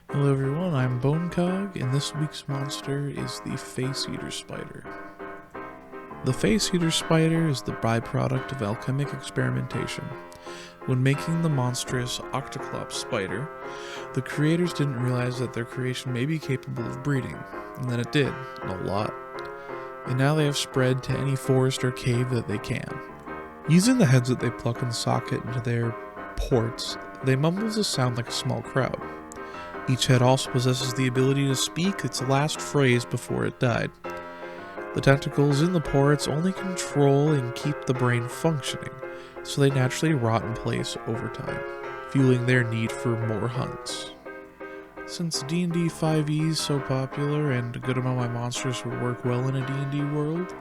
Hello everyone, I'm Bonecog, and this week's monster is the Face Eater Spider. The Face Eater Spider is the byproduct of alchemic experimentation. When making the monstrous Octoclops spider, the creators didn't realize that their creation may be capable of breeding, and then it did, and a lot. And now they have spread to any forest or cave that they can. Using the heads that they pluck and socket into their ports, they mumble a sound like a small crowd. Each head also possesses the ability to speak its last phrase before it died. The tentacles in the ports only control and keep the brain functioning, so they naturally rot in place over time, fueling their need for more hunts. Since D&D 5e is so popular and a good amount of my monsters would work well in a D&D world,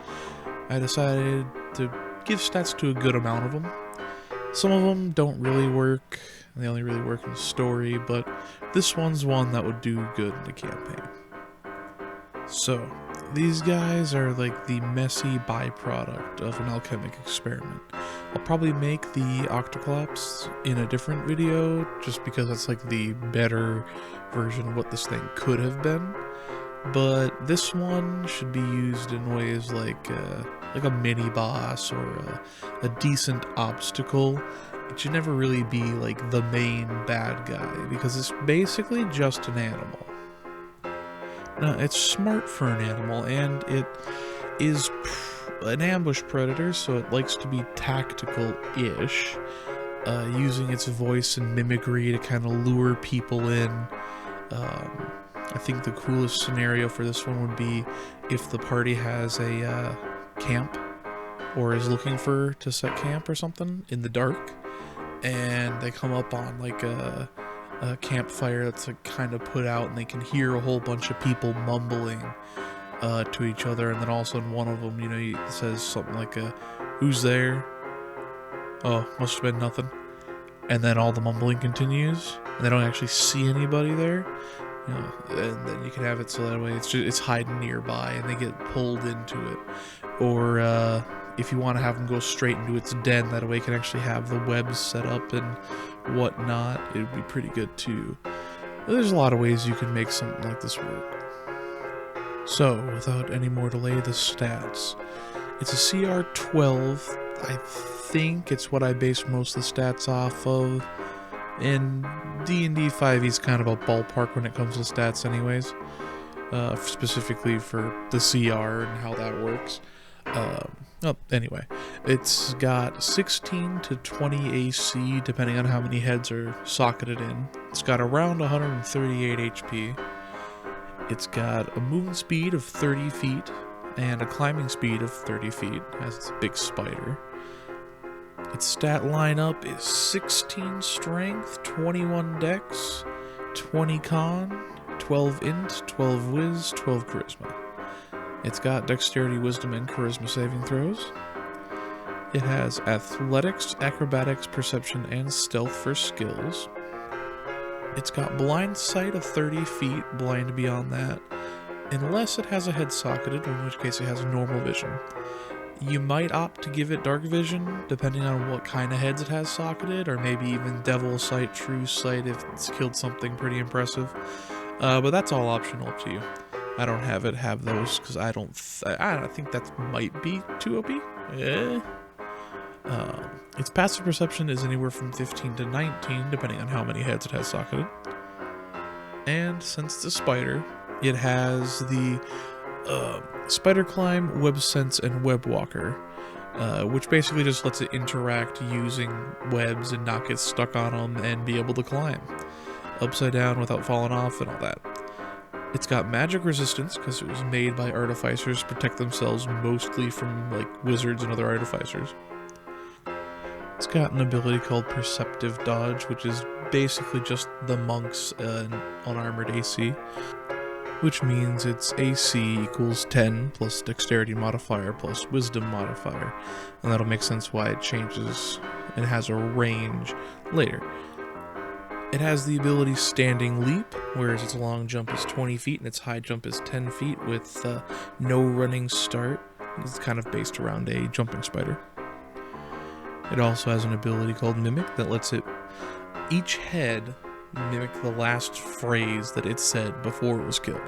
I decided to give stats to a good amount of them. Some of them don't really work, and they only really work in story, but this one's one that would do good in the campaign. So, these guys are like the messy byproduct of an alchemic experiment. I'll probably make the Octoclops in a different video, just because that's like the better version of what this thing could have been. But this one should be used in ways like a mini boss or a decent obstacle. It should never really be like the main bad guy, because it's basically just an animal. Now, it's smart for an animal, and it is an ambush predator, so it likes to be tactical-ish, using its voice and mimicry to kind of lure people in. I think the coolest scenario for this one would be if the party has a camp, or is looking to set camp or something in the dark, and they come up on like a campfire that's like kind of put out, and they can hear a whole bunch of people mumbling to each other, and then all of a sudden one of them, he says something like, "Who's there? Oh, must have been nothing." And then all the mumbling continues, and they don't actually see anybody there. And then you can have it so that way it's hiding nearby, and they get pulled into it. Or if you want to have them go straight into its den, that way it can actually have the webs set up and whatnot. It would be pretty good too. There's a lot of ways you can make something like this work. So, without any more delay, the stats. It's a CR 12. I think it's what I base most of the stats off of. And D&D 5e is kind of a ballpark when it comes to stats anyways. Specifically for the CR and how that works. Anyway, it's got 16 to 20 AC depending on how many heads are socketed in. It's got around 138 HP. It's got a movement speed of 30 feet and a climbing speed of 30 feet, as it's a big spider. Its stat lineup is 16 strength, 21 dex, 20 con, 12 int, 12 whiz, 12 charisma. It's got dexterity, wisdom, and charisma saving throws. It has athletics, acrobatics, perception, and stealth for skills. It's got blind sight of 30 feet, blind beyond that, unless it has a head socketed, in which case it has normal vision. You might opt to give it dark vision, depending on what kind of heads it has socketed, or maybe even devil sight, true sight if it's killed something pretty impressive. But that's all optional to you. I don't have it have those, because I don't think that might be too OP. Its passive perception is anywhere from 15 to 19, depending on how many heads it has socketed. And since it's a spider, it has the Spider Climb, Web Sense, and Web Walker, which basically just lets it interact using webs and not get stuck on them and be able to climb upside down without falling off and all that. It's got magic resistance because it was made by artificers to protect themselves mostly from like wizards and other artificers. It's got an ability called Perceptive Dodge, which is basically just the monk's unarmored AC, which means its AC equals 10 plus dexterity modifier plus wisdom modifier, and that'll make sense why it changes and has a range later. It has the ability Standing Leap, whereas its long jump is 20 feet and its high jump is 10 feet with no running start. It's kind of based around a jumping spider. It also has an ability called Mimic that lets it, each head mimic the last phrase that it said before it was killed.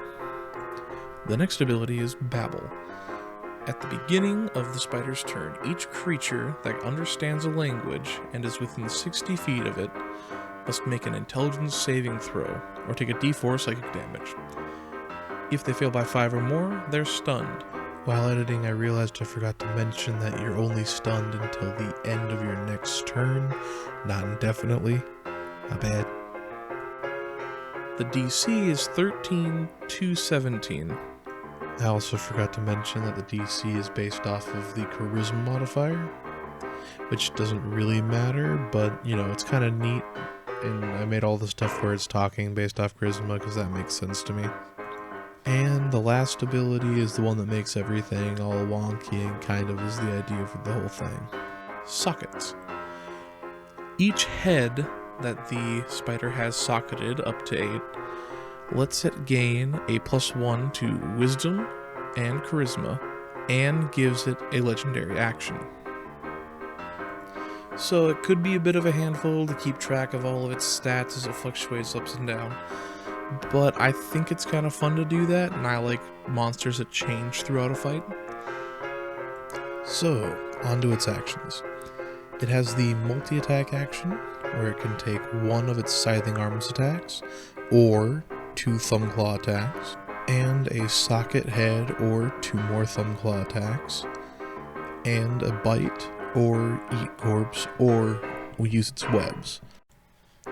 The next ability is Babble. At the beginning of the spider's turn, each creature that understands a language and is within 60 feet of it must make an intelligence saving throw or take a d4 psychic damage. If they fail by 5 or more, they're stunned. While editing, I realized I forgot to mention that you're only stunned until the end of your next turn, not indefinitely. My bad. The DC is 13 to 17. I also forgot to mention that the DC is based off of the Charisma modifier, which doesn't really matter, but, you know, it's kind of neat, and I made all the stuff where it's talking based off Charisma because that makes sense to me. And the last ability is the one that makes everything all wonky and kind of is the idea for the whole thing. Sockets. Each head that the spider has socketed up to 8 lets it gain a +1 to Wisdom and Charisma, and gives it a legendary action. So it could be a bit of a handful to keep track of all of its stats as it fluctuates ups and down, but I think it's kind of fun to do that, and I like monsters that change throughout a fight. So, onto its actions. It has the multi-attack action, where it can take one of its Scything Arms attacks, or 2 Thumb Claw attacks, and a Socket Head or 2 more Thumb Claw attacks, and a Bite, or Eat Corpse, or we use its webs.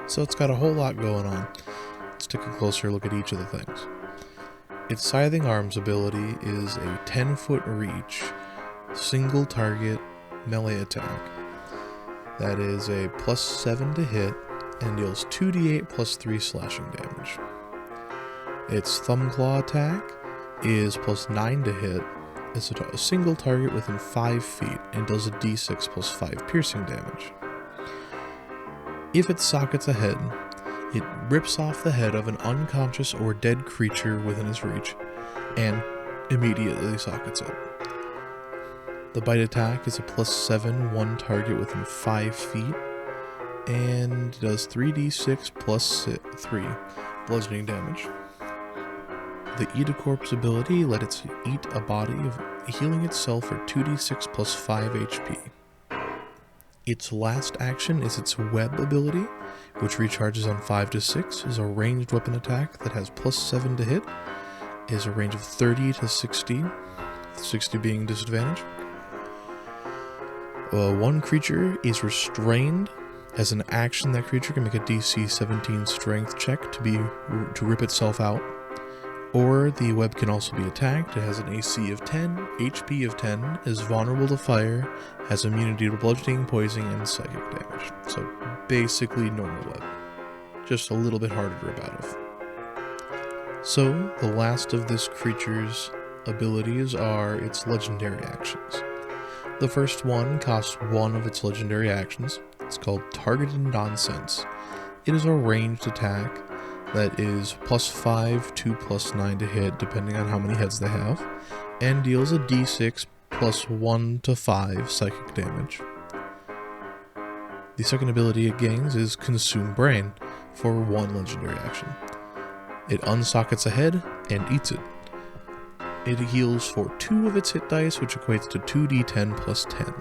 So it's got a whole lot going on. Let's take a closer look at each of the things. Its Scything Arms ability is a 10-foot reach, single target melee attack. That is a +7 to hit, and deals 2d8 plus 3 slashing damage. Its Thumb Claw attack is +9 to hit. It's a single target within 5 feet and does a d6 plus 5 piercing damage. If it sockets a head, it rips off the head of an unconscious or dead creature within its reach and immediately sockets it. The Bite attack is a +7, one target within 5 feet, and does 3d6 plus 3 bludgeoning damage. The Eat a Corpse ability let it eat a body of healing itself for 2d6 plus 5 HP. Its last action is its Web ability, which recharges on 5 to 6, is a ranged weapon attack that has +7 to hit, is a range of 30 to 60, 60 being disadvantage. One creature is restrained. As an action, that creature can make a DC 17 strength check to rip itself out. Or the web can also be attacked. It has an AC of 10, HP of 10, is vulnerable to fire, has immunity to bludgeoning, poisoning, and psychic damage. So basically normal web. Just a little bit harder to rip out of. So the last of this creature's abilities are its legendary actions. The first one costs one of its legendary actions. It's called Targeted Nonsense. It is a ranged attack that is +5 to +9 to hit, depending on how many heads they have, and deals a d6 plus 1 to 5 psychic damage. The second ability it gains is Consume Brain for one legendary action. It unsockets a head and eats it. It heals for 2 of its hit dice, which equates to 2d10 plus 10.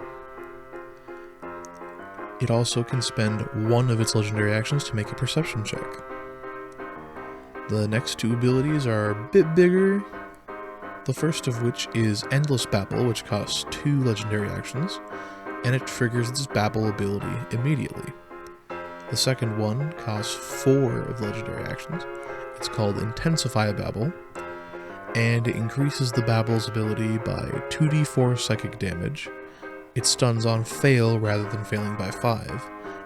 It also can spend one of its legendary actions to make a perception check. The next 2 abilities are a bit bigger, the first of which is Endless Babble, which costs 2 legendary actions, and it triggers its Babble ability immediately. The second one costs 4 of legendary actions. It's called Intensify Babble, and it increases the Babble's ability by 2d4 psychic damage. It stuns on fail rather than failing by 5,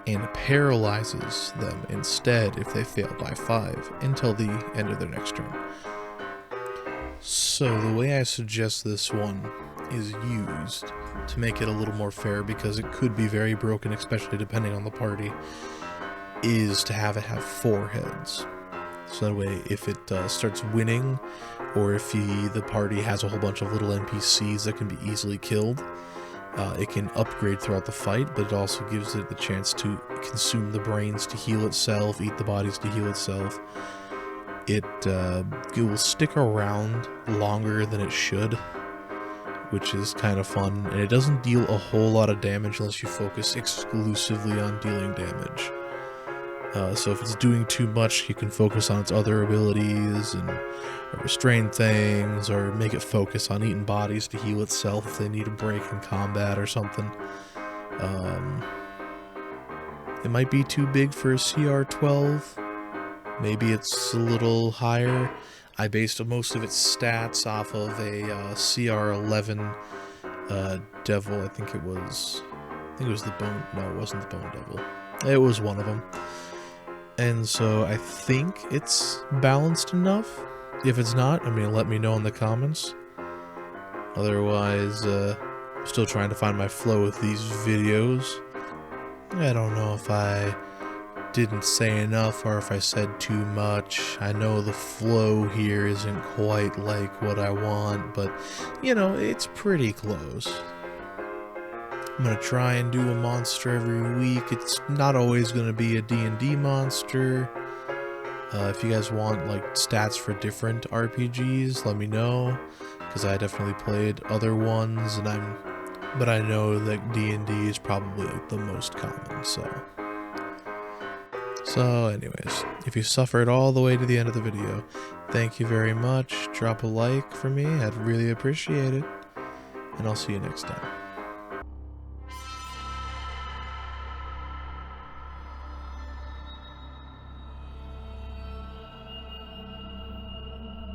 and paralyzes them instead if they fail by 5 until the end of their next turn. So the way I suggest this one is used to make it a little more fair, because it could be very broken, especially depending on the party, is to have it have 4 heads. So that way, if it starts winning, or if the party has a whole bunch of little NPCs that can be easily killed, It can upgrade throughout the fight, but it also gives it the chance to consume the brains to heal itself, eat the bodies to heal itself. It will stick around longer than it should, which is kind of fun, and it doesn't deal a whole lot of damage unless you focus exclusively on dealing damage. So if it's doing too much, you can focus on its other abilities and restrain things, or make it focus on eating bodies to heal itself if they need a break in combat or something. It might be too big for a CR12. Maybe it's a little higher. I based most of its stats off of a CR11 Devil. I think it was the Bone. No, it wasn't the Bone Devil. It was one of them. And so I think it's balanced enough. If it's not, I mean, let me know in the comments. Otherwise, still trying to find my flow with these videos. I don't know if I didn't say enough or if I said too much. I know the flow here isn't quite like what I want, but, you know, it's pretty close. I'm going to try and do a monster every week. It's not always going to be a D&D monster. If you guys want, like, stats for different RPGs, let me know, because I definitely played other ones, but I know that D&D is probably, like, the most common, So anyways, if you suffered all the way to the end of the video, thank you very much. Drop a like for me, I'd really appreciate it, and I'll see you next time.